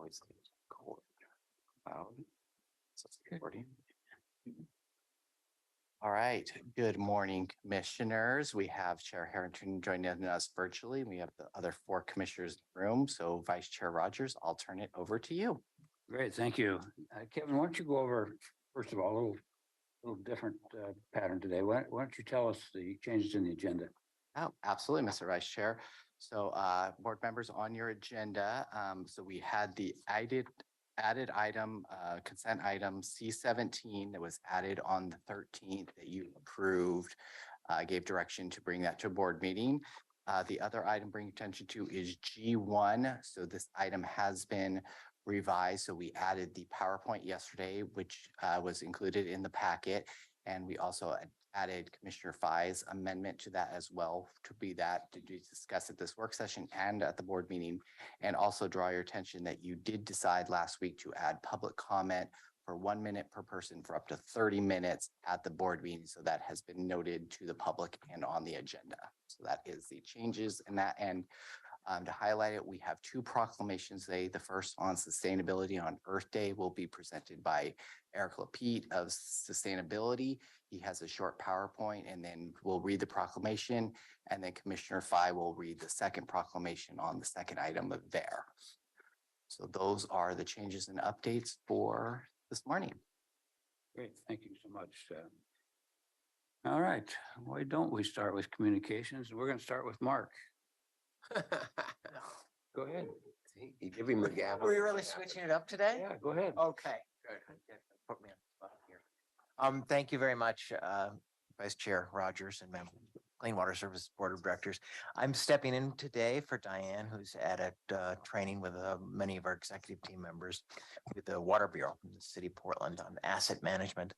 always record. So it's recording. All right. Good morning, commissioners. We have Chair Harrington joining us virtually. We have the other four commissioners in the room. So Vice Chair Rogers, I'll turn it over to you. Great, thank you. Kevin, why don't you go over, first of all, a little different pattern today. Why don't you tell us the changes in the agenda? Oh, absolutely, Mr. Vice Chair. So board members on your agenda. So we had the added item, consent item C17 that was added on the 13th that you approved, gave direction to bring that to a board meeting. The other item bring attention to is G1. So this item has been revised. So we added the PowerPoint yesterday, which was included in the packet. And we also added Commissioner Fai's amendment to that as well, to be that to discuss at this work session and at the board meeting. And also draw your attention that you did decide last week to add public comment for 1 minute per person for up to 30 minutes at the board meeting. So that has been noted to the public and on the agenda. So that is the changes in that end. To highlight it, we have two proclamations today. The first on sustainability on Earth Day will be presented by Eric Lapete of Sustainability. He has a short PowerPoint and then we'll read the proclamation, and then Commissioner Fai will read the second proclamation on the second item of there. So those are the changes and updates for this morning. Great, thank you so much. All right, why don't we start with communications? We're going to start with Mark. Go ahead. You give him the gavel. Were you really switching it up today? Yeah, go ahead. Okay, good. Put me on the spot here. Thank you very much, Vice Chair Rogers and member Clean Water Services Board of Directors. I'm stepping in today for Diane, who's at a training with many of our executive team members with the Water Bureau in the city of Portland on asset management.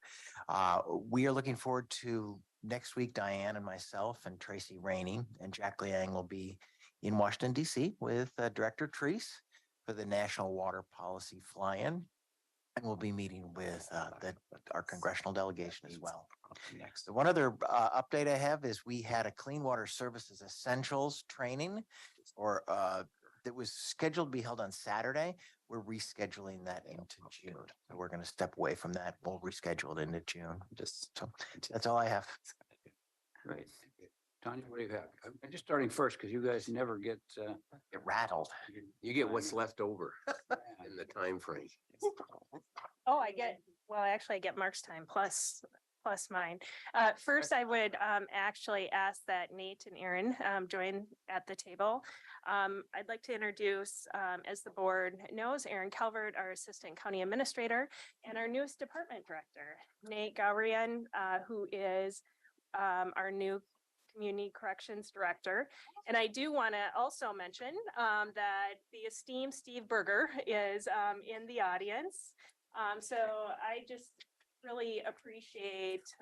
We are looking forward to next week. Diane and myself and Tracy Rainey and Jack Liang will be in Washington, D.C. with Director Treese for the National Water Policy Fly-In. And we'll be meeting with our congressional delegation as well. Next, one other update I have is we had a Clean Water Services Essentials training that was scheduled to be held on Saturday. We're rescheduling that into June. So we're going to step away from that. We'll reschedule it into June. That's all I have. Great. Tanya, what do you have? I'm just starting first because you guys never get rattled. You get what's left over in the time frame. Oh, I get Mark's time plus mine. First, I would actually ask that Nate and Aaron join at the table. I'd like to introduce, as the board knows, Aaron Calvert, our Assistant County Administrator, and our newest Department Director, Nate Gaurian, who is our new Community Corrections Director. And I do want to also mention that the esteemed Steve Berger is in the audience. So I just really appreciate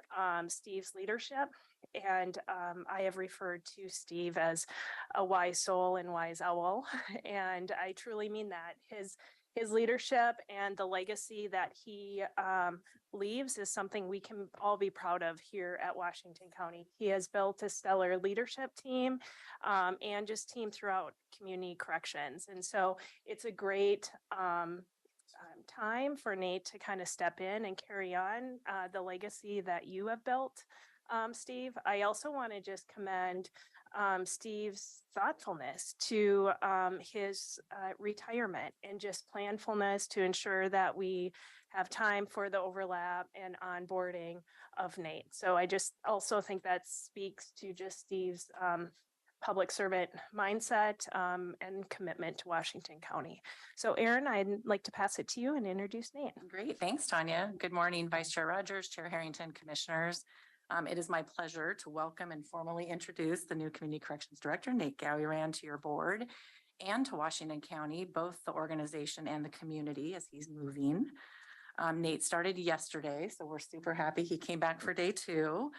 Steve's leadership. And I have referred to Steve as a wise soul and wise owl. And I truly mean that. His leadership and the legacy that he leaves is something we can all be proud of here at Washington County. He has built a stellar leadership team and just team throughout community corrections. And so it's a great time for Nate to kind of step in and carry on the legacy that you have built, Steve. I also want to just commend Steve's thoughtfulness to his retirement and just planfulness to ensure that we have time for the overlap and onboarding of Nate. So I just also think that speaks to just Steve's public servant mindset and commitment to Washington County. So Aaron, I'd like to pass it to you and introduce Nate. Great, thanks Tanya. Good morning, Vice Chair Rogers, Chair Harrington, Commissioners. It is my pleasure to welcome and formally introduce the new Community Corrections Director, Nate Gaurian, to your board and to Washington County, both the organization and the community as he's moving. Nate started yesterday, so we're super happy he came back for day 2.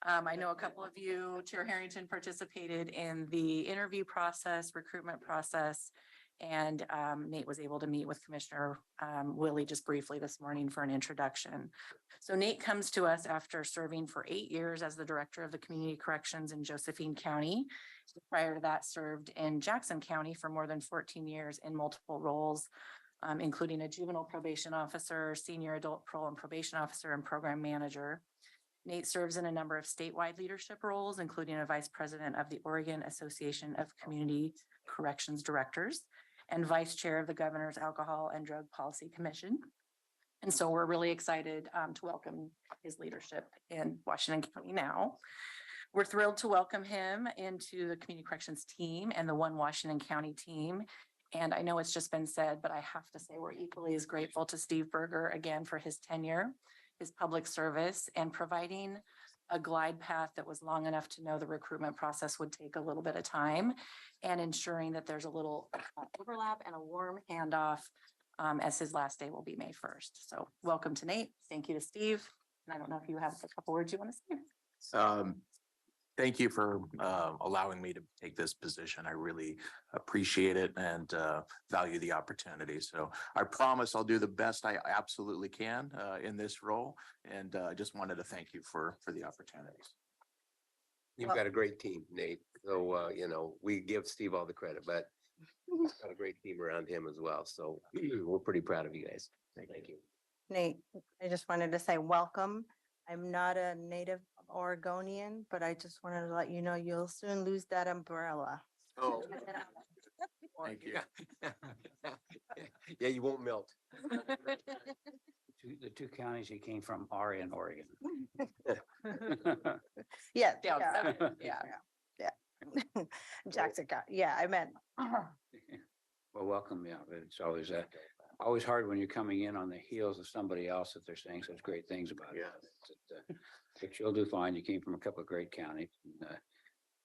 I know a couple of you, Chair Harrington, participated in the interview process, recruitment process, and Nate was able to meet with Commissioner Willie just briefly this morning for an introduction. So Nate comes to us after serving for 8 years as the Director of the Community Corrections in Josephine County. Prior to that, served in Jackson County for more than 14 years in multiple roles, including a juvenile probation officer, senior adult parole and probation officer, and program manager. Nate serves in a number of statewide leadership roles, including a vice president of the Oregon Association of Community Corrections Directors and vice chair of the Governor's Alcohol and Drug Policy Commission. And so we're really excited to welcome his leadership in Washington County now. We're thrilled to welcome him into the Community Corrections team and the One Washington County team. And I know it's just been said, but I have to say we're equally as grateful to Steve Berger again for his tenure, his public service, and providing a glide path that was long enough to know the recruitment process would take a little bit of time, and ensuring that there's a little overlap and a warm handoff as his last day will be May 1st. So welcome to Nate. Thank you to Steve. And I don't know if you have a couple words you want to say. Thank you for allowing me to take this position. I really appreciate it and value the opportunity. So I promise I'll do the best I absolutely can in this role. And I just wanted to thank you for the opportunities. You've got a great team, Nate. So, you know, we give Steve all the credit, but he's got a great team around him as well. So we're pretty proud of you guys. Thank you. Nate, I just wanted to say welcome. I'm not a native Oregonian, but I just wanted to let you know you'll soon lose that umbrella. Oh. Thank you. Yeah, you won't melt. The two counties he came from are in Oregon. Yeah, Down yeah, south. yeah. Jackson County, yeah, I meant. Well, welcome. Yeah, it's always hard when you're coming in on the heels of somebody else that they're saying such great things about. Yeah. But you'll do fine. You came from a couple of great counties. And,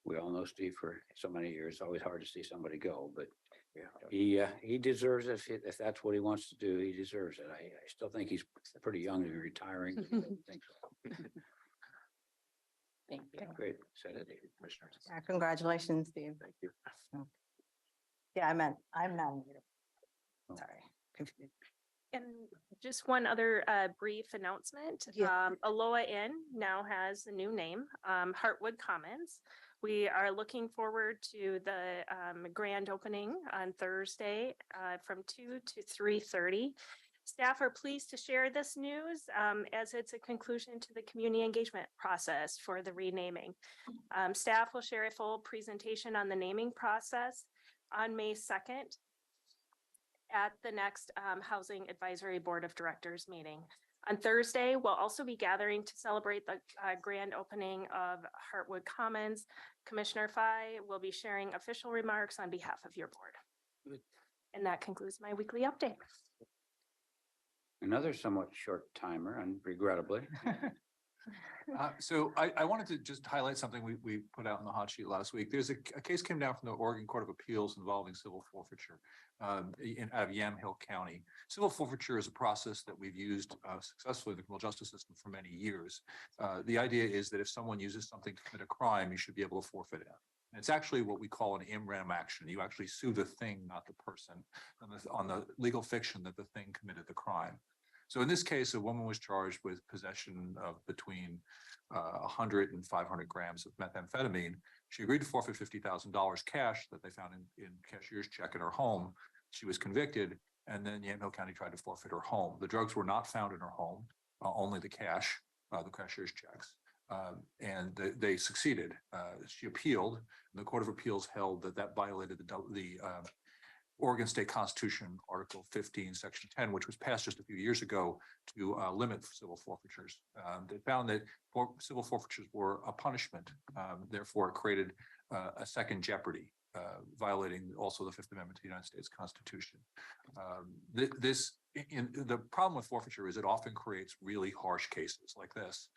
we all know Steve for so many years. It's always hard to see somebody go, but he deserves it. If that's what he wants to do, he deserves it. I still think he's pretty young to be retiring. But he doesn't think so. Thank you. Great. Said it, commissioners. Yeah, congratulations, Steve. Thank you. Yeah, I meant, I'm not native. Oh. Sorry. Confused. And just one other brief announcement. Yeah. Aloha Inn now has a new name, Heartwood Commons. We are looking forward to the grand opening on Thursday from 2 to 3:30. Staff are pleased to share this news as it's a conclusion to the community engagement process for the renaming. Staff will share a full presentation on the naming process on May 2nd at the next Housing Advisory Board of Directors meeting. On Thursday, we'll also be gathering to celebrate the grand opening of Heartwood Commons. Commissioner Fye will be sharing official remarks on behalf of your board. Good. And that concludes my weekly update. Another somewhat short timer, and regrettably. So I wanted to just highlight something we put out in the hot sheet last week. There's a case came down from the Oregon Court of Appeals involving civil forfeiture out of Yamhill County. Civil forfeiture is a process that we've used successfully in the criminal justice system for many years. The idea is that if someone uses something to commit a crime, you should be able to forfeit it. And it's actually what we call an in rem action. You actually sue the thing, not the person, on the legal fiction that the thing committed the crime. So in this case, a woman was charged with possession of between 100 and 500 grams of methamphetamine. She agreed to forfeit $50,000 cash that they found in cashier's check at her home. She was convicted, and then Yamhill County tried to forfeit her home. The drugs were not found in her home, only the cash, the cashier's checks. And they succeeded. She appealed, and the Court of Appeals held that violated the Oregon State Constitution, Article 15, Section 10, which was passed just a few years ago to limit civil forfeitures. They found that civil forfeitures were a punishment. Therefore, it created a second jeopardy, violating also the Fifth Amendment to the United States Constitution. The problem with forfeiture is it often creates really harsh cases like this.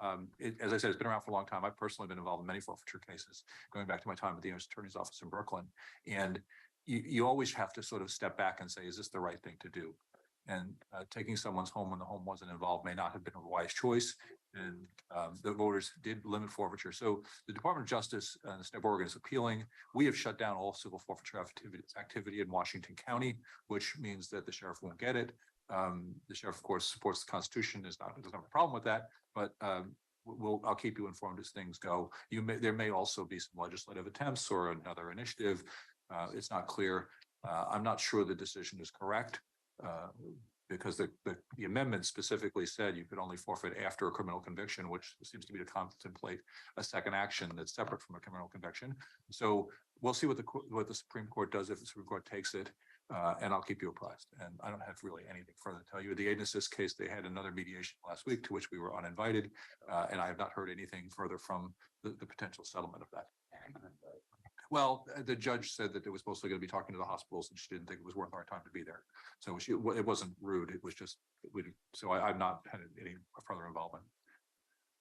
As I said, it's been around for a long time. I've personally been involved in many forfeiture cases, going back to my time at the U.S. Attorney's Office in Brooklyn. And you always have to sort of step back and say, is this the right thing to do? And taking someone's home when the home wasn't involved may not have been a wise choice. And the voters did limit forfeiture. So the Department of Justice and the state of Oregon is appealing. We have shut down all civil forfeiture activity in Washington County, which means that the sheriff won't get it. The sheriff, of course, supports the Constitution, doesn't have a problem with that, but I'll keep you informed as things go. There may also be some legislative attempts or another initiative. It's not clear. I'm not sure the decision is correct. Because the amendment specifically said you could only forfeit after a criminal conviction, which seems to be to contemplate a second action that's separate from a criminal conviction. So we'll see what the Supreme Court does if the Supreme Court takes it, and I'll keep you apprised. And I don't have really anything further to tell you. The Agencies case, they had another mediation last week to which we were uninvited, and I have not heard anything further from the potential settlement of that. Well, the judge said that it was mostly going to be talking to the hospitals and she didn't think it was worth our time to be there. So it wasn't rude. It was just, I've not had any further involvement.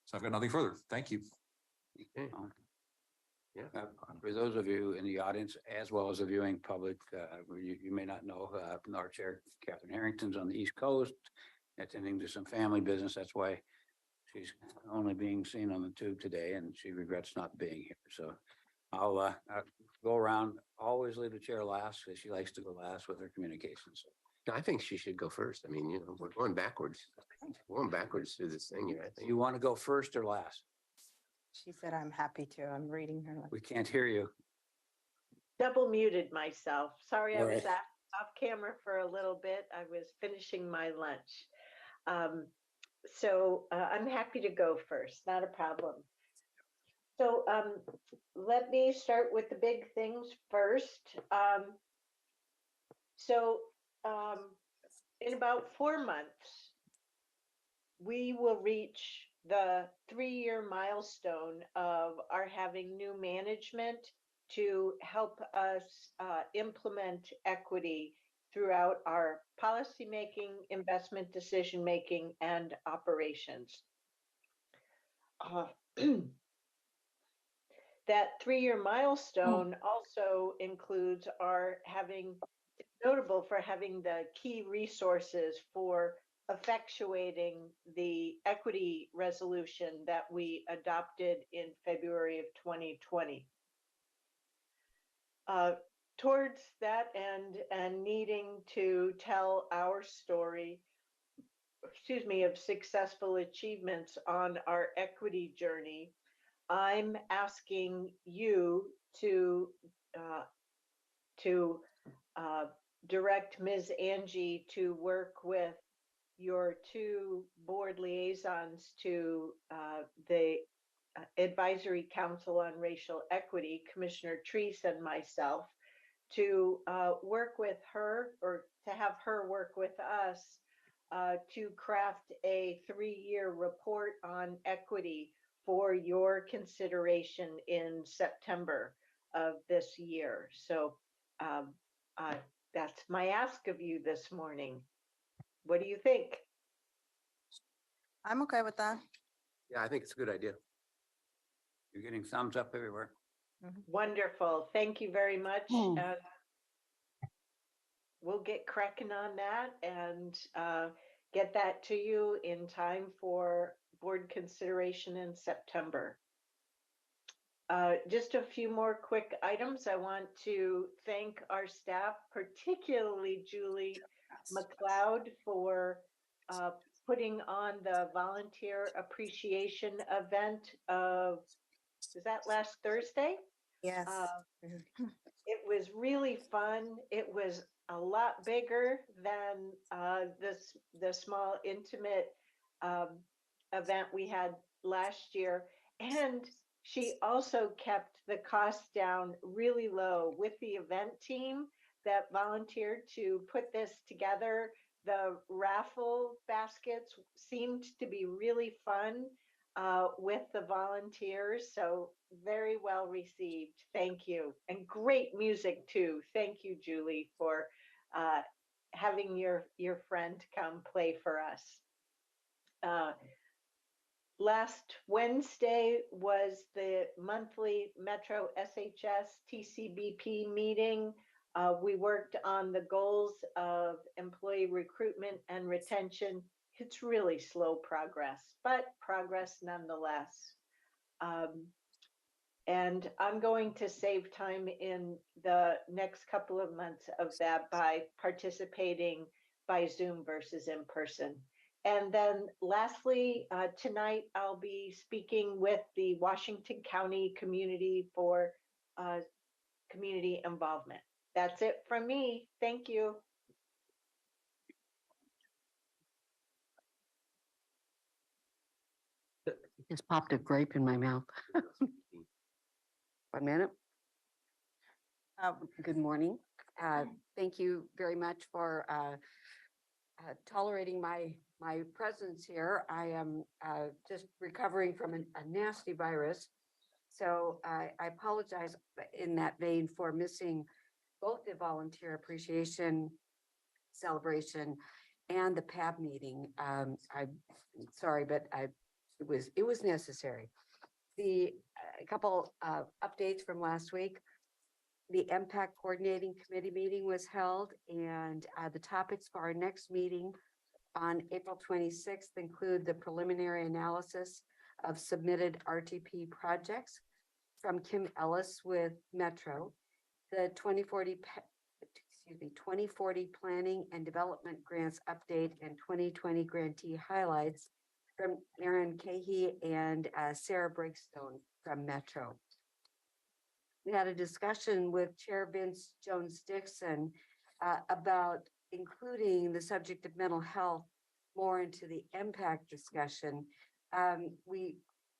So I've got nothing further. Thank you. Okay. For those of you in the audience, as well as the viewing public, you may not know, our chair, Catherine Harrington's on the East Coast, attending to some family business. That's why she's only being seen on the tube today, and she regrets not being here. So I'll go around, always leave the chair last, because she likes to go last with her communications. No, I think she should go first. I mean, we're going backwards. We're going backwards through this thing here, I think. You want to go first or last? She said, I'm happy to. I'm reading her. We can't hear you. Double muted myself. Sorry, I All was right. off camera for a little bit. I was finishing my lunch. So I'm happy to go first, not a problem. So let me start with the big things first. In about 4 months, we will reach the 3-year milestone of our having new management to help us implement equity throughout our policymaking, investment decision-making, and operations. That 3-year milestone also includes our notable for having the key resources for effectuating the equity resolution that we adopted in February of 2020. Towards that end, and needing to tell our story, of successful achievements on our equity journey, I'm asking you to direct Ms. Angie to work with your 2 board liaisons to the Advisory Council on Racial Equity, Commissioner Treese and myself, to work with her, or to have her work with us to craft a 3-year report on equity for your consideration in September of this year. So that's my ask of you this morning. What do you think? I'm okay with that. Yeah, I think it's a good idea. You're getting thumbs up everywhere. Wonderful. Thank you very much. We'll get cracking on that and get that to you in time for board consideration in September. Just a few more quick items. I want to thank our staff, particularly Julie McLeod, for putting on the volunteer appreciation event of, was that last Thursday? Yes. It was really fun. It was a lot bigger than the small intimate event we had last year. And she also kept the cost down really low with the event team that volunteered to put this together. The raffle baskets seemed to be really fun with the volunteers. So very well received. Thank you. And great music too. Thank you, Julie, for having your friend come play for us. Last Wednesday was the monthly Metro SHS TCBP meeting. We worked on the goals of employee recruitment and retention. It's really slow progress, but progress nonetheless. And I'm going to save time in the next couple of months of that by participating by Zoom versus in person. And then lastly, tonight I'll be speaking with the Washington County community for community involvement. That's it from me. Thank you. Just popped a grape in my mouth. 1 minute. Good morning. Thank you very much for tolerating my presence here. I am just recovering from a nasty virus. So I apologize in that vein for missing both the volunteer appreciation celebration and the PAB meeting. I'm sorry, but it was necessary. A couple updates from last week. The MPAC Coordinating Committee meeting was held, and the topics for our next meeting on April 26th include the preliminary analysis of submitted RTP projects from Kim Ellis with Metro, the 2040 Planning and Development Grants Update and 2020 Grantee Highlights from Aaron Cahey and Sarah Breakstone from Metro. We had a discussion with Chair Vince Jones-Dixon about including the subject of mental health more into the impact discussion.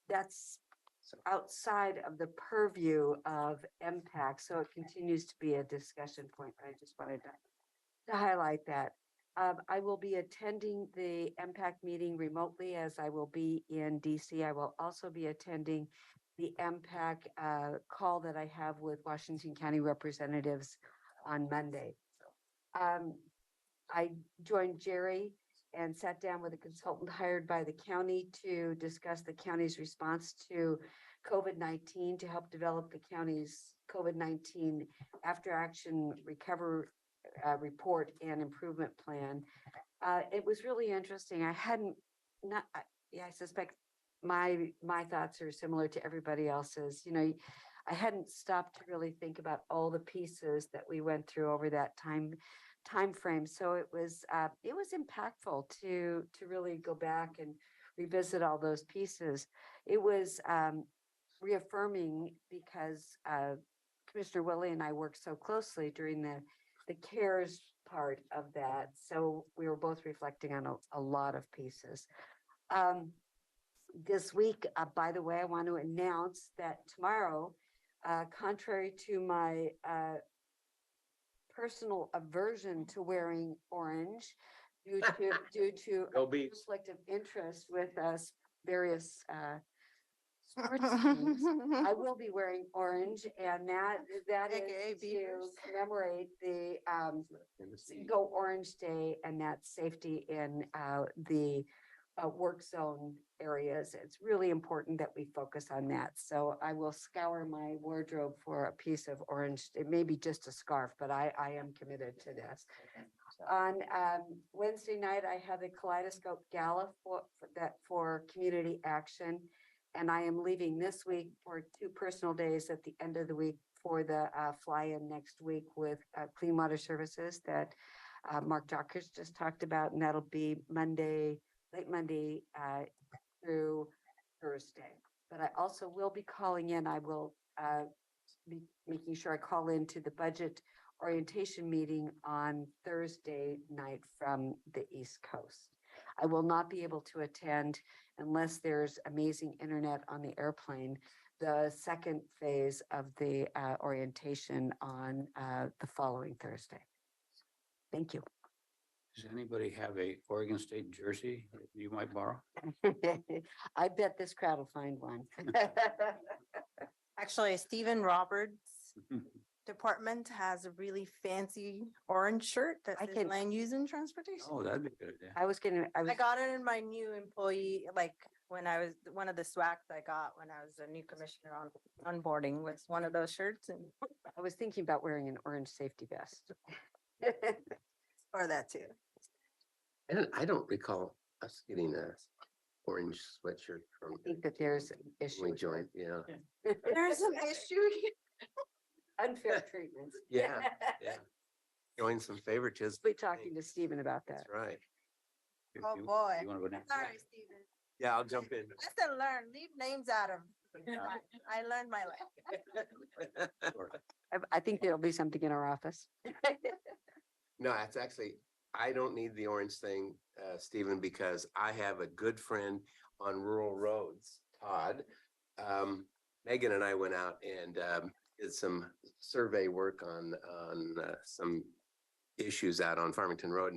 That's outside of the purview of impact, so it continues to be a discussion point. I just wanted to highlight that. I will be attending the impact meeting remotely as I will be in DC. I will also be attending the impact call that I have with Washington County representatives on Monday. I joined Jerry and sat down with a consultant hired by the county to discuss the county's response to COVID-19 to help develop the county's COVID-19 after action recovery report and improvement plan. It was really interesting. I suspect my thoughts are similar to everybody else's. You know, I hadn't stopped to really think about all the pieces that we went through over that time frame. So it was impactful to really go back and revisit all those pieces. It was reaffirming because Commissioner Willie and I worked so closely during the CARES part of that. So we were both reflecting on a lot of pieces. This week, by the way, I want to announce that tomorrow, contrary to my personal aversion to wearing orange due to conflict of interest with various sports teams, I will be wearing orange, and that is to commemorate the Go Orange Day, and that's safety in the work zone areas. It's really important that we focus on that. So I will scour my wardrobe for a piece of orange. It may be just a scarf, but I am committed to this. On Wednesday night, I have the Kaleidoscope Gala for community action. And I am leaving this week for 2 personal days at the end of the week for the fly-in next week with Clean Water Services that Mark Jockers just talked about. And that'll be late Monday through Thursday. But I also will be calling in. I will be making sure I call into the budget orientation meeting on Thursday night from the East Coast. I will not be able to attend unless there's amazing internet on the airplane, the second phase of the orientation on the following Thursday. Thank you. Does anybody have a Oregon State jersey that you might borrow? I bet this crowd will find one. Actually, Stephen Roberts' department has a really fancy orange shirt that says land use and transportation. Oh, that'd be a good idea. I got it in my new employee, like when I was one of the swags I got when I was a new commissioner on onboarding was one of those shirts, and I was thinking about wearing an orange safety vest. or that too. I don't recall us getting a orange sweatshirt from I think that there's an issue. we with joined, yeah. There's an issue here. Unfair treatment. Yeah, yeah. Showing some favoritism. Be talking to Stephen about that. That's right. Oh, You- boy. You want to go next? Sorry, Stephen. Yeah, I'll jump in. Lesson learned, leave names out of. I learned my lesson. Sure. I think there'll be something in our office. No, that's actually, I don't need the orange thing, Stephen, because I have a good friend on rural roads, Todd. Megan and I went out and did some survey work on some issues out on Farmington Road,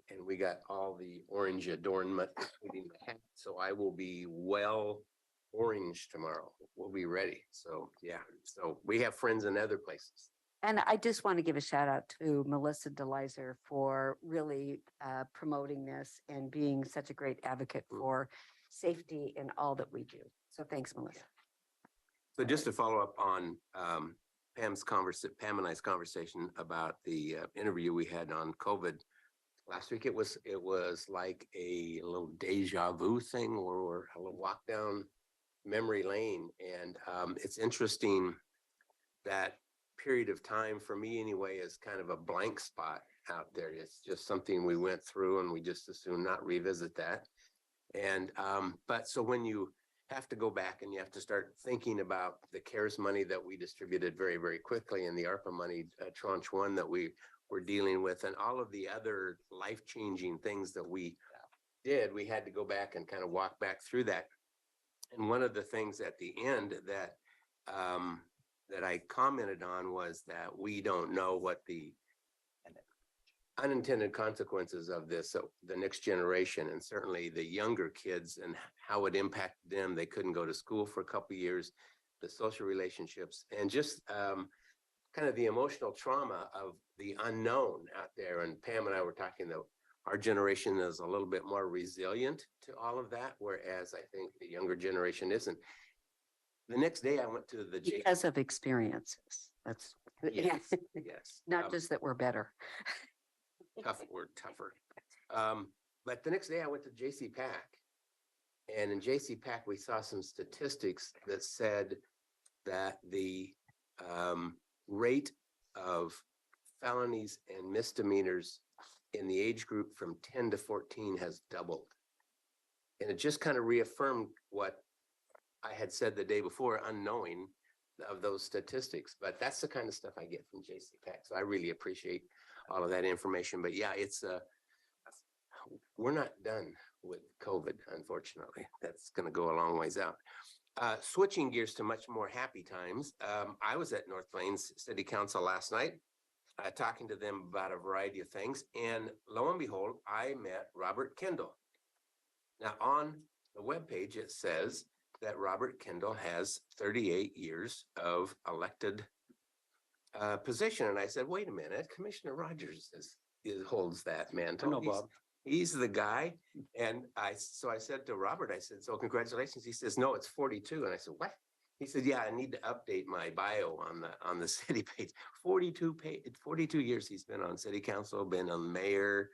and we got all the orange adornment, including the hat. So I will be well orange tomorrow. We'll be ready. So yeah, so we have friends in other places. And I just want to give a shout out to Melissa DeLizer for really promoting this and being such a great advocate for safety in all that we do. So thanks, Melissa. So just to follow up on Pam and I's conversation about the interview we had on COVID last week, it was like a little deja vu thing, or a little walk down memory lane. And it's interesting that period of time for me anyway is kind of a blank spot out there. It's just something we went through and we just assume not revisit that. And but so when you have to go back and you have to start thinking about the CARES money that we distributed very, very quickly, and the ARPA money tranche 1 that we were dealing with, and all of the other life-changing things that we did, we had to go back and kind of walk back through that. And one of the things at the end that that I commented on was that we don't know what the unintended consequences of this, so the next generation, and certainly the younger kids, and how it impacted them. They couldn't go to school for a couple of years, the social relationships, and just kind of the emotional trauma of the unknown out there. And Pam and I were talking that our generation is a little bit more resilient to all of that, whereas I think the younger generation isn't. The next day I went to the Because of experiences. That's yes, yes. not just that we're better. Tough word, tougher. But the next day I went to JC Pack, and in JC Pack we saw some statistics that said that the rate of felonies and misdemeanors in the age group from 10 to 14 has doubled. And it just kind of reaffirmed what I had said the day before, unknowing of those statistics. But that's the kind of stuff I get from JC Pack. So I really appreciate all of that information. But yeah, it's we're not done with COVID, unfortunately. That's going to go a long ways out. Switching gears to much more happy times. I was at North Plains City Council last night, talking to them about a variety of things. And lo and behold, I met Robert Kendall. Now on the webpage, it says that Robert Kendall has 38 years of elected position. And I said, wait a minute, Commissioner Rogers holds that mantle. I know, Bob. He's the guy. And so I said to Robert, I said, so congratulations. He says, no, it's 42. And I said, what? He said, yeah, I need to update my bio on the city page. 42 years he's been on city council, been a mayor,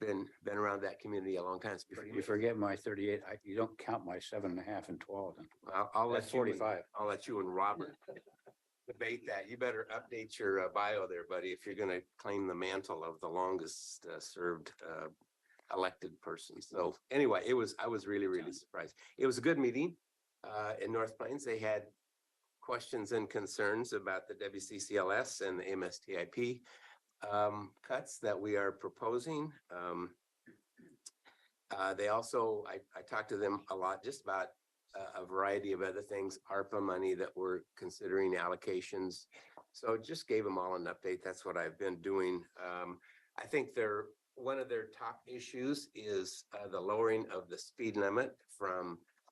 been around that community a long time. You forget my 38. You don't count my 7.5 and 12. I'll let That's 45. I'll let you and Robert debate that. You better update your bio there, buddy, if you're going to claim the mantle of the longest served elected person. So anyway, I was really, really surprised. It was a good meeting in North Plains. They had questions and concerns about the WCCLS and the MSTIP cuts that we are proposing. They also, I talked to them a lot just about a variety of other things, ARPA money that we're considering allocations. So just gave them all an update. That's what I've been doing. I think one of their top issues is the lowering of the speed limit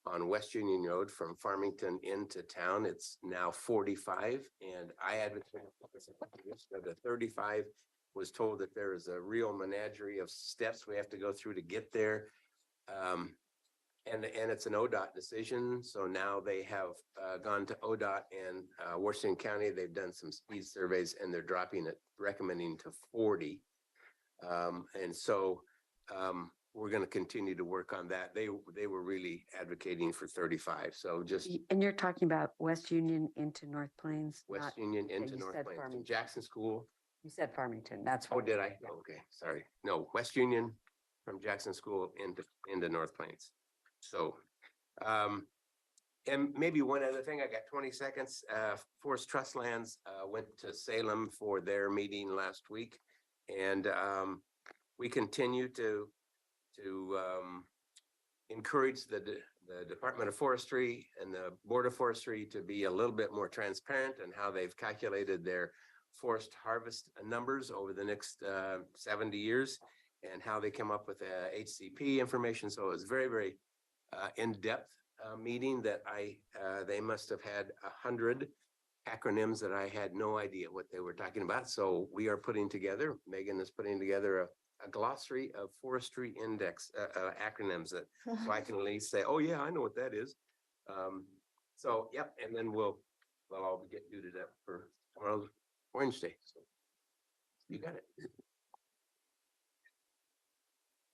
on West Union Road from Farmington into town. It's now 45, and I advocated the 35. Was told that there is a real menagerie of steps we have to go through to get there. And it's an ODOT decision. So now they have gone to ODOT and Washington County. They've done some speed surveys and they're dropping it, recommending to 40. And so we're going to continue to work on that. They were really advocating for 35. So just. And you're talking about West Union into North Plains? West Union into North Plains, Farmington. Jackson School. You said Farmington, that's. Oh, did I? Oh, okay, sorry. No, West Union from Jackson School into North Plains. So And maybe one other thing, I got 20 seconds. Forest Trust Lands went to Salem for their meeting last week. And we continue to encourage the Department of Forestry and the Board of Forestry to be a little bit more transparent in how they've calculated their forest harvest numbers over the next 70 years and how they come up with HCP information. So it's very, very in-depth meeting that they must have had 100 acronyms that I had no idea what they were talking about. So we are putting together, Megan is putting together a glossary of forestry index acronyms that so I can at least say, oh yeah, I know what that is. So yep, and then we'll all get duted up for tomorrow's Orange Day. So you got it.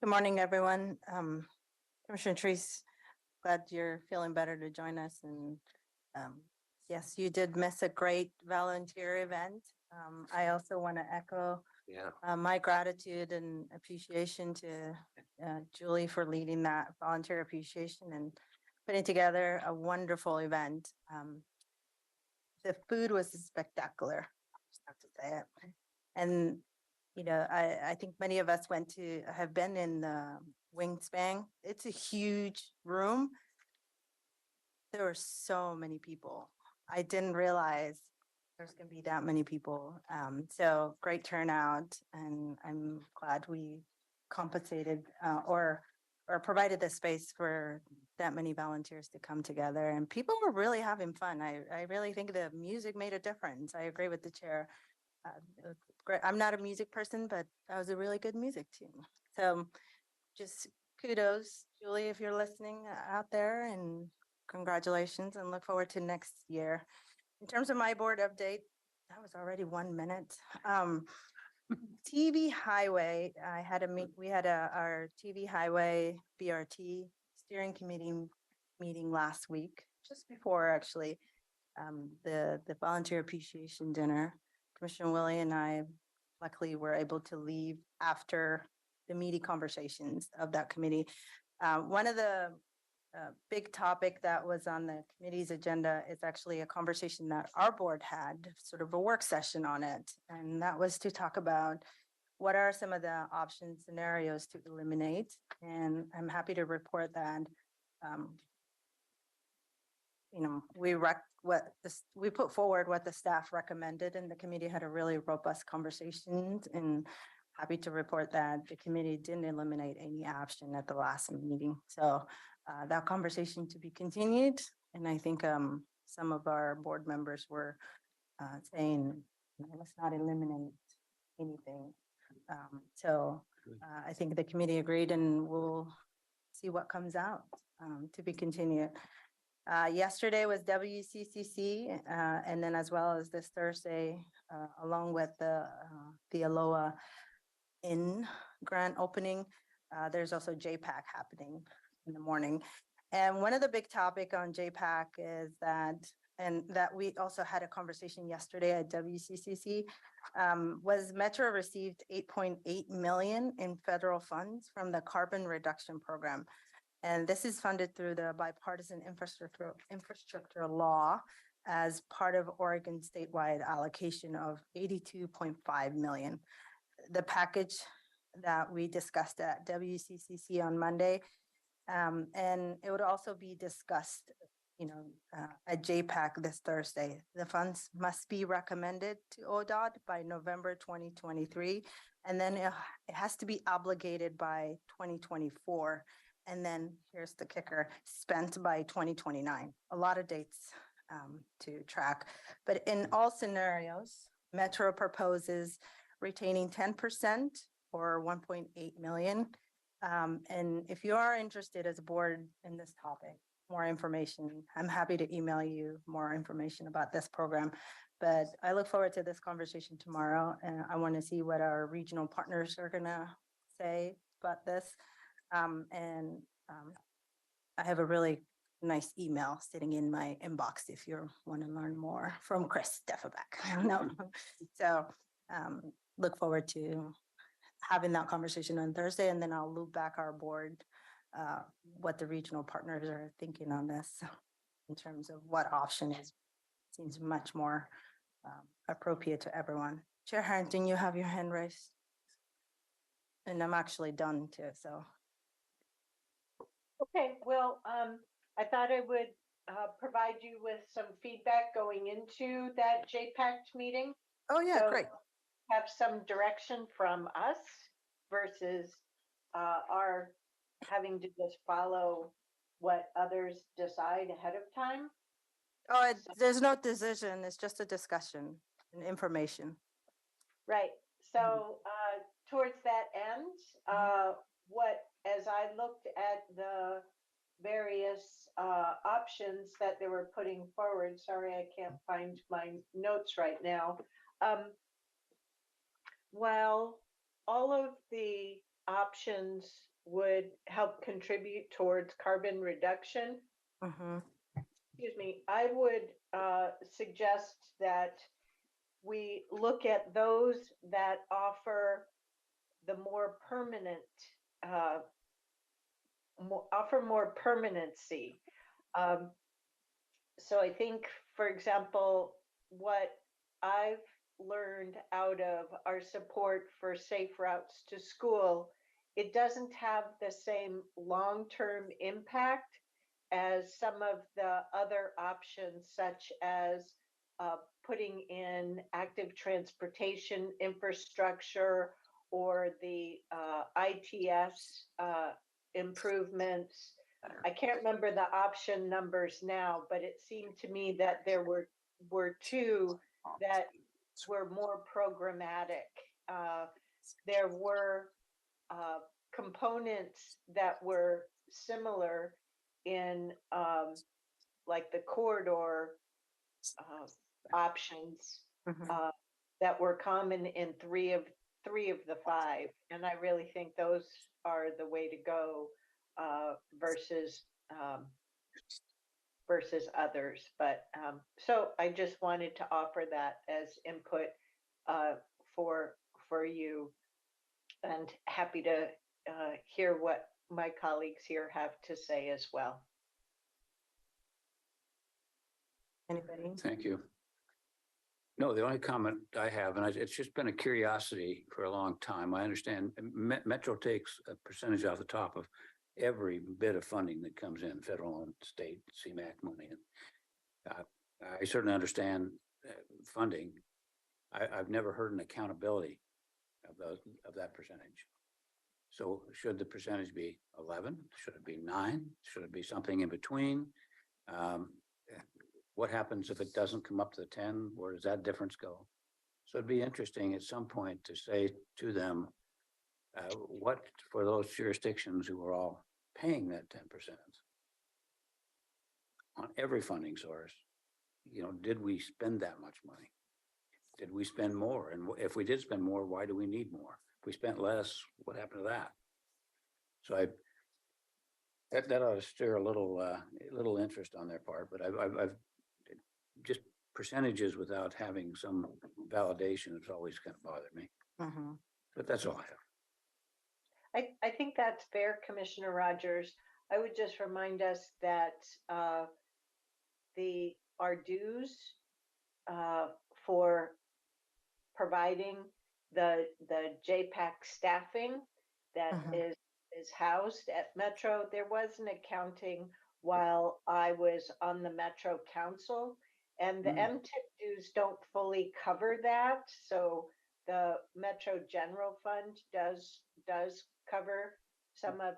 Good morning, everyone. Commissioner Treese, glad you're feeling better to join us. And yes, you did miss a great volunteer event. I also want to echo my gratitude and appreciation to Julie for leading that volunteer appreciation and putting together a wonderful event. The food was spectacular, just have to say it. And you know, I think many of us have been in the Wingspan. It's a huge room. There were so many people. I didn't realize there's going to be that many people. So great turnout, and I'm glad we compensated or provided the space for that many volunteers to come together. And people were really having fun. I really think the music made a difference. I agree with the chair. It was great. I'm not a music person, but that was a really good music too. So just kudos, Julie, if you're listening out there, and congratulations, and look forward to next year. In terms of my board update, that was already 1 minute. TV Highway, we had our TV Highway BRT steering committee meeting last week, just before actually the volunteer appreciation dinner. Commissioner Willie and I luckily were able to leave after the meaty conversations of that committee. One of the big topic that was on the committee's agenda is actually a conversation that our board had, sort of a work session on it. And that was to talk about what are some of the option scenarios to eliminate. And I'm happy to report that, you know, we put forward what the staff recommended, and the committee had a really robust conversation, and happy to report that the committee didn't eliminate any option at the last meeting. So that conversation to be continued. And I think some of our board members were saying, let's not eliminate anything. I think the committee agreed, and we'll see what comes out to be continued. Yesterday was WCCC, and then as well as this Thursday, along with the Aloha Inn grand opening, there's also JPAC happening in the morning. And one of the big topic on JPAC is that we also had a conversation yesterday at WCCC, was Metro received 8.8 million in federal funds from the carbon reduction program. And this is funded through the bipartisan infrastructure law as part of Oregon statewide allocation of 82.5 million. The package that we discussed at WCCC on Monday, and it would also be discussed, at JPAC this Thursday. The funds must be recommended to ODOT by November 2023, and then it has to be obligated by 2024. And then here's the kicker, spent by 2029. A lot of dates to track. But in all scenarios, Metro proposes retaining 10% or 1.8 million. And if you are interested as a board in this topic, more information, I'm happy to email you more information about this program. But I look forward to this conversation tomorrow, and I want to see what our regional partners are gonna say about this. I have a really nice email sitting in my inbox if you want to learn more from Chris Defferbeck. No. So look forward to having that conversation on Thursday, and then I'll loop back our board what the regional partners are thinking on this. in terms of what option is, seems much more appropriate to everyone. Chair Harrington, you have your hand raised. And I'm actually done too, so. Okay, well, I thought I would provide you with some feedback going into that JPAC meeting. Oh, yeah, So great. have some direction from us versus our having to just follow what others decide ahead of time. Oh, there's no decision. It's just a discussion and information. Right. So towards that end, as I looked at the various options that they were putting forward, sorry, I can't find my notes right now. While all of the options would help contribute towards carbon reduction, excuse me, I would suggest that we look at those that offer the more permanent, offer more permanency. So I think, for example, what I've learned out of our support for safe routes to school, it doesn't have the same long-term impact as some of the other options, such as putting in active transportation infrastructure or the ITS improvements. I can't remember the option numbers now, but it seemed to me that there were two that were more programmatic. There were components that were similar in like the corridor options that were common in three of the five, and I really think those are the way to go versus others. But so I just wanted to offer that as input for you, and happy to hear what my colleagues here have to say as well. Anybody? Thank you. No, the only comment I have, and it's just been a curiosity for a long time. I understand Metro takes a percentage off the top of every bit of funding that comes in, federal and state CMAQ money. And I certainly understand funding. I've never heard an accountability of that percentage. So should the percentage be 11? Should it be 9? Should it be something in between? What happens if it doesn't come up to the 10? Where does that difference go? So it'd be interesting at some point to say to them, what for those jurisdictions who are all paying that 10% on every funding source, did we spend that much money? Did we spend more? And if we did spend more, why do we need more? If we spent less, what happened to that? So that ought to stir a little interest on their part, but I've just percentages without having some validation has always kind of bothered me. But that's all I have. I think that's fair, Commissioner Rogers. I would just remind us that our dues for providing the JPAC staffing that is housed at Metro, there was an accounting while I was on the Metro Council, and the MTIP dues don't fully cover that. So the Metro General Fund does cover some of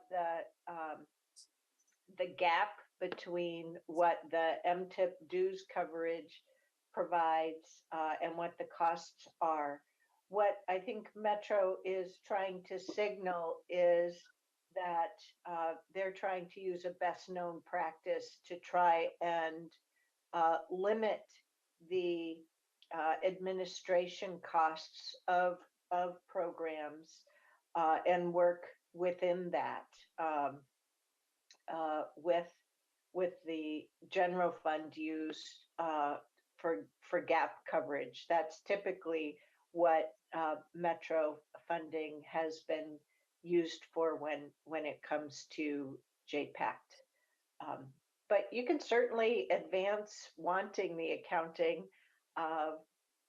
the gap between what the MTIP dues coverage provides and what the costs are. What I think Metro is trying to signal is that they're trying to use a best known practice to try and limit the administration costs of programs and work within that with the general fund use for gap coverage. That's typically what Metro funding has been used for when it comes to JPAC. but you can certainly advance wanting the accounting.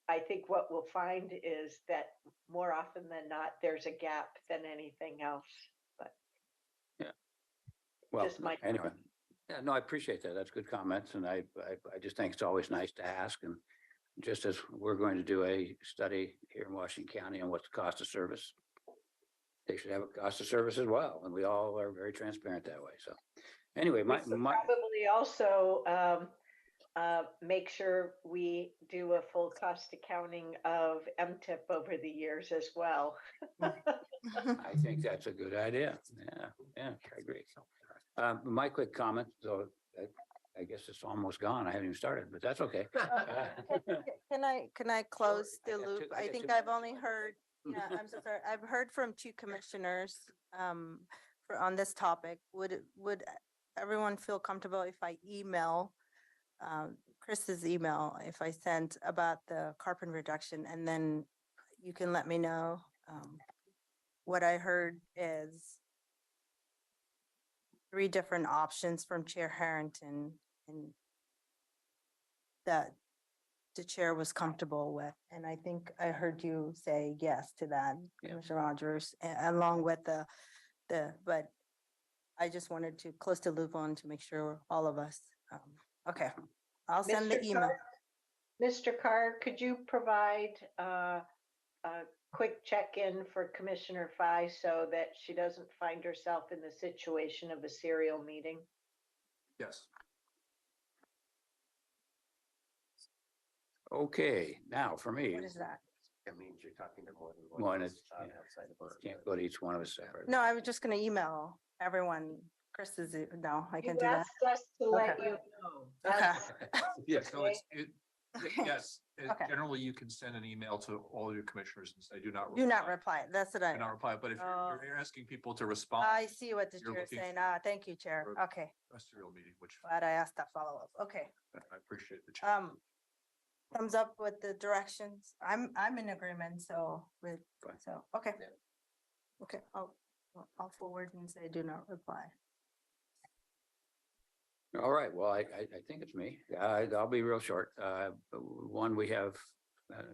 I think what we'll find is that more often than not, there's a gap than anything else, but. Well, Just my- anyway, yeah, no, I appreciate that. That's good comments. And I just think it's always nice to ask. And just as we're going to do a study here in Washington County on what's the cost of service, they should have a cost of service as well. And we all are very transparent that way. So anyway, We should probably also make sure we do a full cost accounting of MTIP over the years as well. I think that's a good idea. Yeah, I agree. My quick comment, so I guess it's almost gone. I haven't even started, but that's okay. Can I close I the got loop? two- I I got think 2 I've minutes. only heard, yeah, I'm so sorry. I've heard from 2 commissioners on this topic. Would everyone feel comfortable if I email Chris's email, if I sent about the carbon reduction, and then you can let me know? What I heard is 3 different options from Chair Harrington, and that the chair was comfortable with. And I think I heard you say yes to that, Yeah. Commissioner Rogers, along with but I just wanted to close the loop on to make sure all of us, okay, I'll send the Mr. email. Mr. Carr, could you provide a quick check-in for Commissioner Fye so that she doesn't find herself in the situation of a serial meeting? Yes. Okay, now for me, What is that? It means you're talking to more than One one. is, Outside of board. can't go to each one of us separate. No, I was just gonna email everyone. Chris no, I can You do that. asked us to let Okay. you know. Okay. That's- Yes, so Okay. yes, Okay. generally you can send an email to all your commissioners and say, do not. Do not reply. That's what Do not reply, but if Oh. you're asking people to respond. I see what the You're chair is looking saying. for- Thank you, Chair. for- Okay, A serial meeting, which glad I asked that follow-up. Okay. I appreciate the. chat. Thumbs up with the directions. I'm in agreement, so Fine. okay. Okay, I'll forward and say do not reply. All right, well, I think it's me. I'll be real short. One, we have,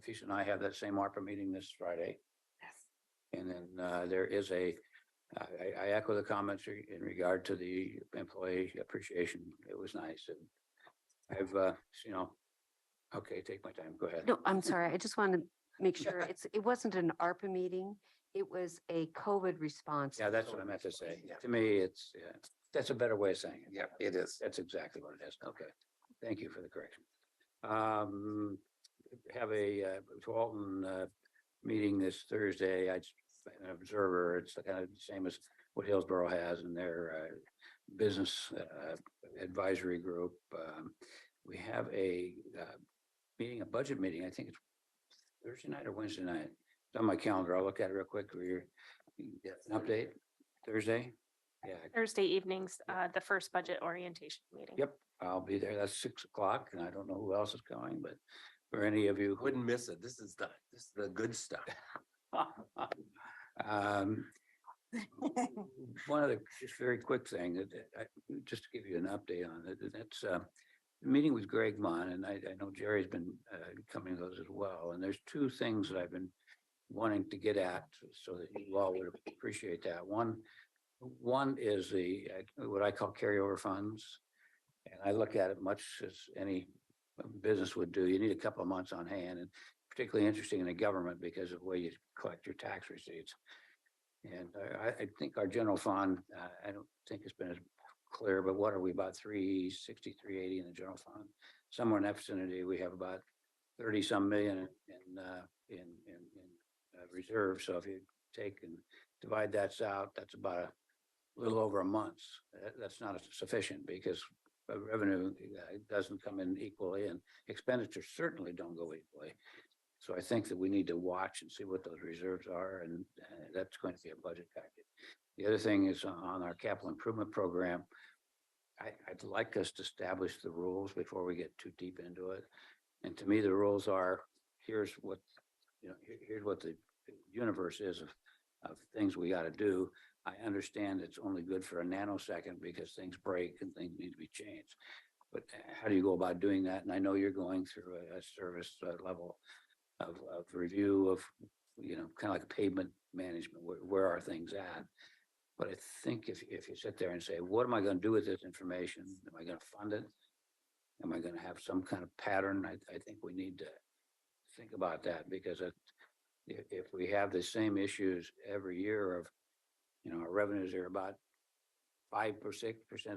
Fiscal and I have that same ARPA meeting this Friday. Yes. And then there is I echo the comments in regard to the employee appreciation. It was nice. And I've, okay, take my time. Go ahead. No, I'm sorry. I just want to make sure it wasn't an ARPA meeting. It was a COVID response. Yeah, that's what I meant to say. To me, that's a better way of saying it. Yeah, it is. That's exactly what it is. Okay. Thank you for the correction. Have a Walton meeting this Thursday. An observer. It's kind of the same as what Hillsborough has in their business advisory group. We have a meeting, a budget meeting. I think it's Thursday night or Wednesday night. It's on my calendar. I'll look at it real quick for your update. Thursday? Yeah. Thursday evenings, the first budget orientation meeting. Yep, I'll be there. That's 6 o'clock and I don't know who else is going, but for any of you. Wouldn't miss it. This is the good stuff. One of the, just very quick thing that just to give you an update on it, that's meeting with Greg Munn, and I know Jerry's been coming to those as well. And there's 2 things that I've been wanting to get at so that you all would appreciate that. One is the what I call carryover funds. And I look at it much as any business would do. You need a couple of months on hand, and particularly interesting in the government because of the way you collect your tax receipts. And I think our general fund, I don't think it's been as clear, but what are we, about 360, 380 in the general fund? Somewhere in that vicinity, we have about 30 some million in reserve. So if you take and divide that out, that's about a little over a month. That's not sufficient because revenue doesn't come in equally and expenditures certainly don't go equally. So I think that we need to watch and see what those reserves are, and that's going to be a budget package. The other thing is on our capital improvement program. I'd like us to establish the rules before we get too deep into it. And to me, the rules are, here's what the universe is of of things we got to do. I understand it's only good for a nanosecond because things break and things need to be changed. But how do you go about doing that? And I know you're going through a service level of review of, kind of like pavement management, where are things at? But I think if you sit there and say, what am I going to do with this information? Am I going to fund it? Am I going to have some kind of pattern? I think we need to think about that because if we have the same issues every year of, our revenues are about 5 or 6%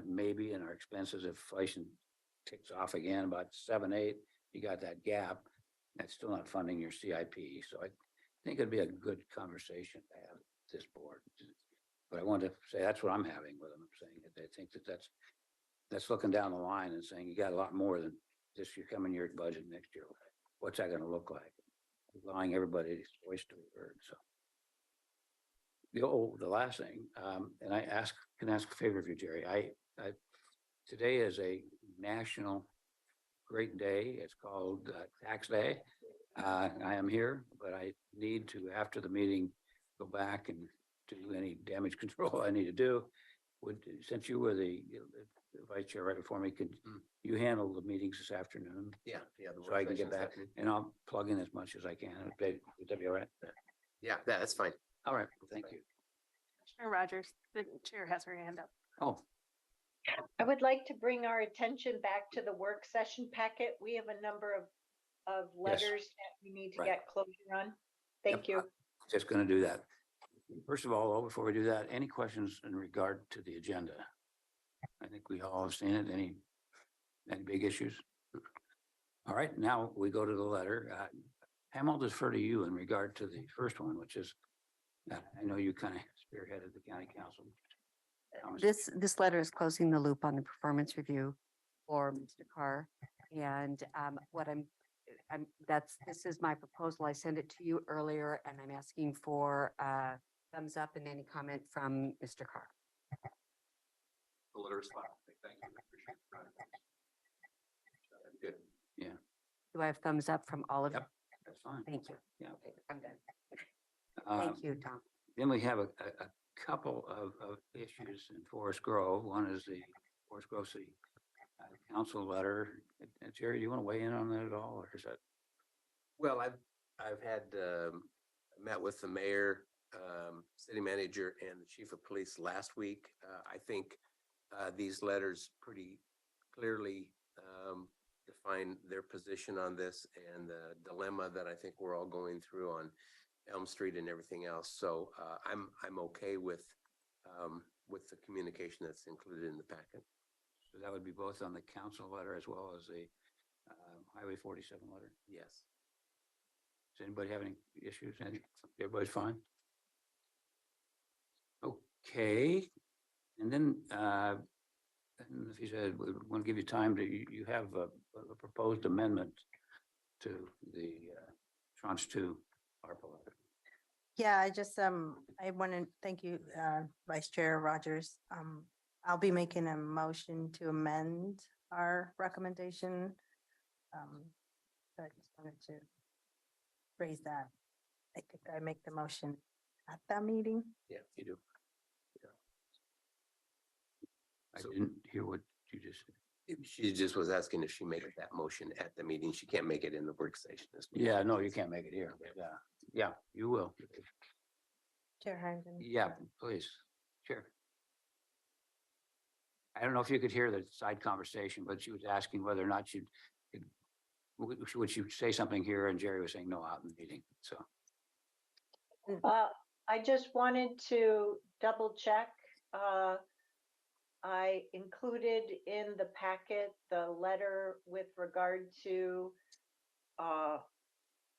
maybe, and our expenses, if inflation ticks off again about 7, 8, you got that gap. That's still not funding your CIP. So I think it'd be a good conversation to have this board. But I want to say that's what I'm having with them. I'm saying that I think that's looking down the line and saying you got a lot more than this year coming year's budget next year. What's that going to look like? Allowing everybody's voice to be heard. So the last thing, and can ask a favor of you, Jerry. I today is a national great day. It's called Tax Day. I am here, but I need to, after the meeting, go back and do any damage control I need to do. Since you were the vice chair right before me, could you handle the meetings this afternoon? Yeah. So I can get back and I'll plug in as much as I can. Would that be all right? Yeah, that's fine. All right, thank you. Commissioner Rogers, the chair has her hand up. Oh, I would like to bring our attention back to the work session packet. We have a number of Yes. letters that we need to Right. get closure on. Thank you. just going to do that. First of all, before we do that, any questions in regard to the agenda? I think we all have seen it. Any big issues? All right, now we go to the letter. Pam, I'll defer to you in regard to the first one, which is, I know you kind of spearheaded the county council. This letter is closing the loop on the performance review for Mr. Carr. And this is my proposal. I sent it to you earlier and I'm asking for thumbs up and any comment from Mr. Carr. The letter is fine. Thank you. Appreciate it. Good. Yeah, Do I have thumbs up from all of you? Yep. that's fine. Thank you. Yeah. Okay, I'm done. Um, Thank you, Tom. Then we have a couple of issues in Forest Grove. One is the Forest Grove City Council letter. Jerry, do you want to weigh in on that at all, or is that? Well, I've had met with the mayor, city manager, and the chief of police last week. I think these letters pretty clearly define their position on this and the dilemma that I think we're all going through on Elm Street and everything else. So I'm okay with the communication that's included in the packet. So that would be both on the council letter as well as the Highway 47 letter. Yes. Does anybody have any issues? Everybody's fine? Okay. And then if you said, we want to give you time to, you have a proposed amendment to the tranche 2 ARPA letter. Yeah, I want to thank you, Vice Chair Rogers. I'll be making a motion to amend our recommendation. So I just wanted to raise that. I think I make the motion at that meeting. Yeah, you do. I So- didn't hear what you just said. She just was asking if she made that motion at the meeting. She can't make it in the work session. Yeah, no, you can't make it here. Yeah, you will. Chair Harrington. Yeah, please. Sure. I don't know if you could hear the side conversation, but she was asking whether or not would she say something here, and Jerry was saying no out in the meeting, so. I just wanted to double check. I included in the packet the letter with regard to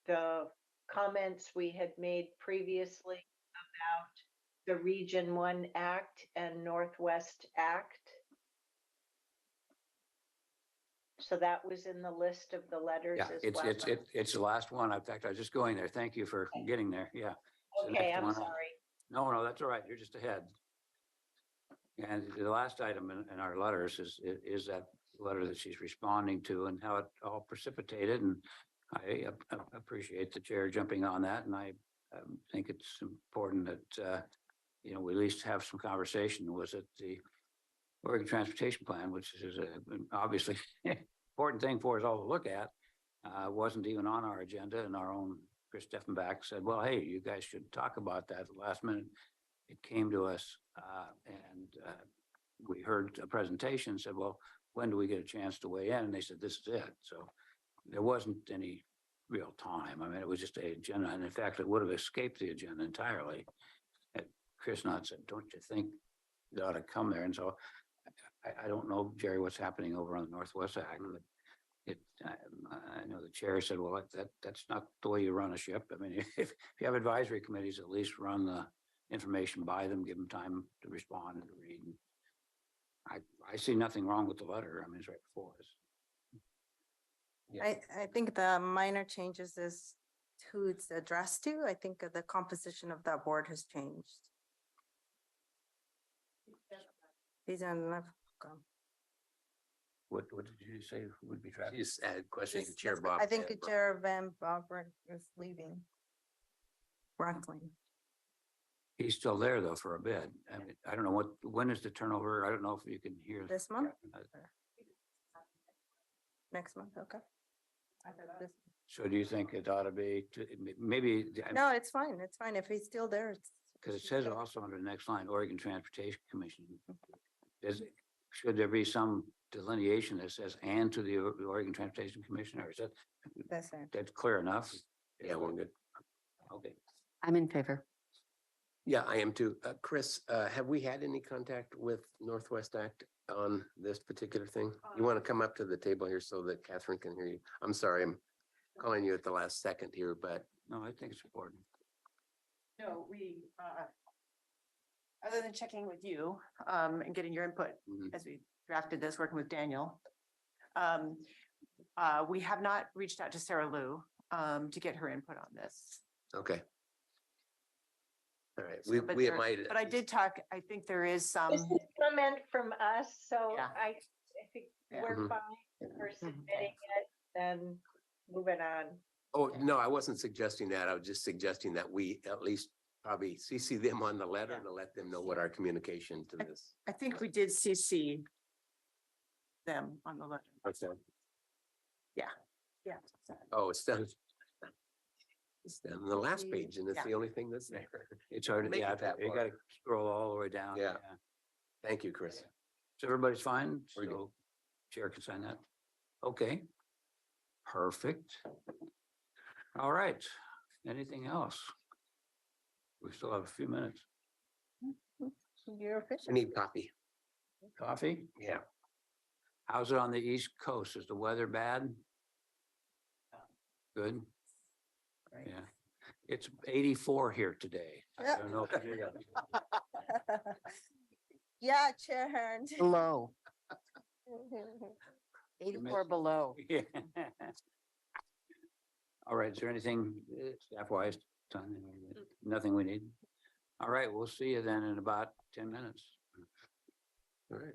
the comments we had made previously about the Region 1 Act and Northwest Act. So that was in the list of the letters Yeah, as well. it's the last one. In fact, I was just going there. Thank you for getting there. Yeah. It's the Okay, next I'm one. sorry. No, that's all right. You're just ahead. And the last item in our letters is that letter that she's responding to and how it all precipitated. And I appreciate the chair jumping on that. And I think it's important that, we at least have some conversation. Was it the Oregon Transportation Plan, which is obviously important thing for us all to look at, wasn't even on our agenda, and our own Chris Steffenbach said, well, hey, you guys should talk about that at the last minute. It came to us, and we heard a presentation, said, well, when do we get a chance to weigh in? And they said, this is it. So there wasn't any real time. I mean, it was just a agenda. And in fact, it would have escaped the agenda entirely. And Chris Knott said, don't you think it ought to come there? And so I don't know, Jerry, what's happening over on the Northwest Ag, but I know the chair said, well, that's not the way you run a ship. I mean, if you have advisory committees, at least run the information by them, give them time to respond and to read. I see nothing wrong with the letter. I mean, it's right before us. I think the minor changes is who it's addressed to. I think the composition of that board has changed. These are enough. What did you say would be trapped? Just add questioning This- Chair Bob. I think the Chair Van Bobber is leaving. Brockling. He's still there though for a bit. I mean, I don't know when is the turnover? I don't know if you can hear. This month? Uh, Next month, okay. I thought this- So do you think it ought to be, maybe, No, it's fine. It's fine. If he's still there, it's. because it says also under the next line, Oregon Transportation Commission. Should there be some delineation that says and to the Oregon Transportation Commission, or is That's it. that's clear enough? Yeah, we're good. Okay. I'm in favor. Yeah, I am too. Chris, have we had any contact with Northwest Act on this particular thing? You want to come up to the table here so that Catherine can hear you? I'm sorry, I'm calling you at the last second here, but No, I think it's important. No, other than checking with you, and getting your input Mhm. as we drafted this, working with Daniel. We have not reached out to Sarah Lou, to get her input on this. okay. All right, So, but we there- might. But I did talk, I think there is some, This is comment from us, so Yeah. I think Yeah. we're Mhm. fine for submitting it, then moving on. Oh, no, I wasn't suggesting that. I was just suggesting that we at least probably CC them on the letter Yeah. to let them know what our communication to this. I think we did CC them on the letter. Okay. Yeah. Oh, it's done. It's done on the last page and it's Yeah. the only thing that's there. It's hard, Make it yeah, that you far. gotta scroll all the way down. Yeah. Thank you, Chris. So everybody's fine? We're good. So Chair can sign that? Okay. Perfect. All right. Anything else? We still have a few minutes. You're I official. need coffee. Coffee? Yeah. How's it on the East Coast? Is the weather bad? Good? Right. Yeah. It's 84 here today. I Yep. don't know if you got- Yeah, Chair Hearn. Below. 84 below. Yeah. All right, is there anything staff wise? Nothing we need? All right, we'll see you then in about 10 minutes. All right.